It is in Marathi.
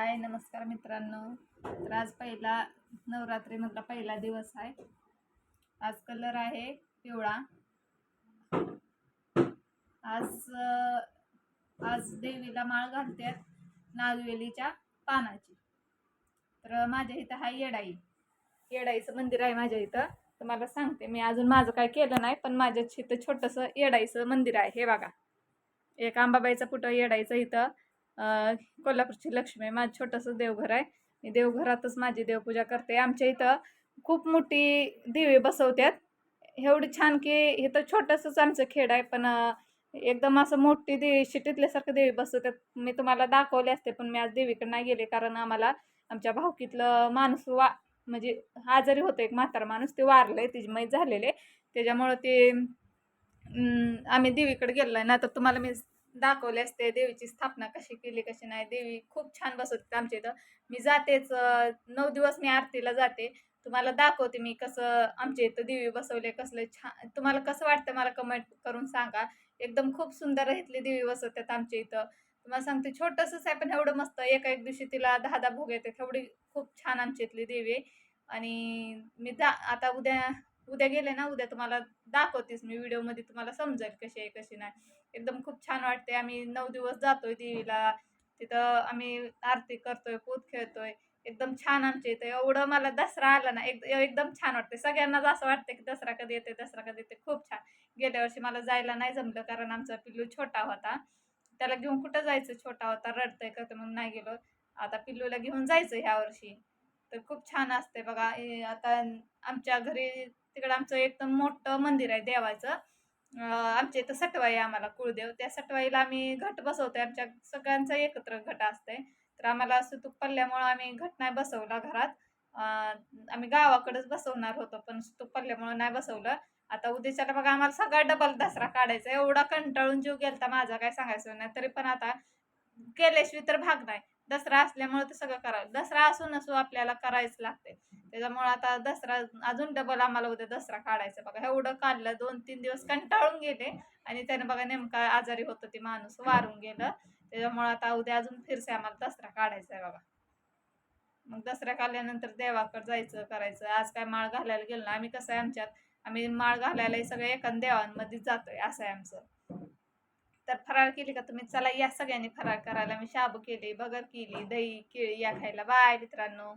हाय नमस्कार मित्रांनो. तर आज पहिला नवरात्रीमधला पहिला दिवस आहे. आज कलर आहे पिवळा. आज देवीला माळ घालतात नागवेलीच्या पानाची. तर माझ्या इथं हा येडाईचं मंदिर आहे माझ्या इथं. तर मला सांगते, मी अजून माझं काय केलं नाही, पण माझ्या इथं छोटंसं येडाईचं मंदिर आहे. हे बघा, एक अंबाबाईचा पुतळा येडाईचं इथं. कोल्हापूरची लक्ष्मी माझं छोटंसं देवघर आहे. मी देवघरातच माझी देवपूजा करते. आमच्या इथं खूप मोठी दिवे बसवतात. एवढी छान की इथं छोटंसंच आमचं खेड आहे, पण एकदम असं मोठी देवी शिटीतल्यासारखं देवी बसवतात. मी तुम्हाला दाखवले असते, पण मी आज देवीकडे नाही गेले, कारण आम्हाला आमच्या भावकीतलं माणूस म्हणजे आजारी होतं. एक म्हातारा माणूस ते वारलंय, तिची मैत झालेले. त्याच्यामुळं ते आम्ही देवीकडे गेलो नाही. तर तुम्हाला मी दाखवले असते देवीची स्थापना कशी केली कशी नाही. देवी खूप छान बसवते आमच्या इथं. मी जातेच 9 दिवस मी आरतीला जाते. तुम्हाला दाखवते मी कसं आमच्या इथं देवी बसवले, कसले छान. तुम्हाला कसं वाटतं मला कमेंट करून सांगा. एकदम खूप सुंदर इथली देवी बसवतात आमच्या इथं. तुम्हाला सांगते छोटंसंच आहे, पण एवढं मस्त. एका एक दिवशी तिला 10 भोग येतात. एवढी खूप छान आमच्या इथली देवी आहे. आणि मी आता उद्या गेले ना, उद्या तुम्हाला दाखवतेच मी व्हिडिओमध्ये. तुम्हाला समजेल कशी आहे कशी नाही. एकदम खूप छान वाटते. आम्ही 9 दिवस जातोय देवीला. तिथं आम्ही आरती करतोय, पूत खेळतोय. एकदम छान आमच्या इथं. एवढं मला दसरा आला ना, एकदम छान वाटते. सगळ्यांनाच असं वाटतं की दसरा कधी येते, दसरा कधी येते. खूप छान. गेल्या वर्षी मला जायला नाही जमलं, कारण आमचा पिल्लू छोटा होता. त्याला घेऊन कुठं जायचं, छोटा होता, रडतंय करते म्हणून नाही गेलो. आता पिल्लूला घेऊन जायचं ह्या वर्षी. तर खूप छान असते बघा. आता आमच्या घरी तिकडं आमचं एकदम मोठं मंदिर आहे देवाचं. आमच्या इथं सटवाई आम्हाला कुळदेव. त्या सटवाईला आम्ही घट बसवतोय. आमच्या सगळ्यांचा एकत्र घट असते. तर आम्हाला सुतूक पडल्यामुळं आम्ही घट नाही बसवला घरात. आम्ही गावाकडेच बसवणार होतो, पण सुतूक पडल्यामुळं नाही बसवलं. आता उद्याच्याला बघा आम्हाला सगळा डबल दसरा काढायचा. एवढा कंटाळून जीव गेलता माझा, काय सांगायचं नाही. तरी पण आता केल्याशिवाय तर भाग नाही. दसरा असल्यामुळे ते सगळं करावं. दसरा असू नसू आपल्याला करायच लागते. त्याच्यामुळे आता दसरा अजून डबल आम्हाला उद्या दसरा काढायचा बघा. एवढं काढलं, 2-3 दिवस कंटाळून गेले. आणि त्याने बघा नेमका आजारी होतं, ते माणूस वारून गेलं. त्याच्यामुळे आता उद्या अजून फिरसे आम्हाला दसरा काढायचा आहे बघा. मग दसऱ्या काढल्यानंतर देवाकडे जायचं करायचं. आज काय माळ घालायला गेलो ना. आम्ही कसं आहे आमच्यात, आम्ही माळ घालायला सगळे एका देवांमध्येच जातोय, असं आहे आमचं. तर फराळ केली का तुम्ही? चला या सगळ्यांनी फराळ करायला. मी शाबू केली, भगर केली, दही केळी या खायला. बाय मित्रांनो.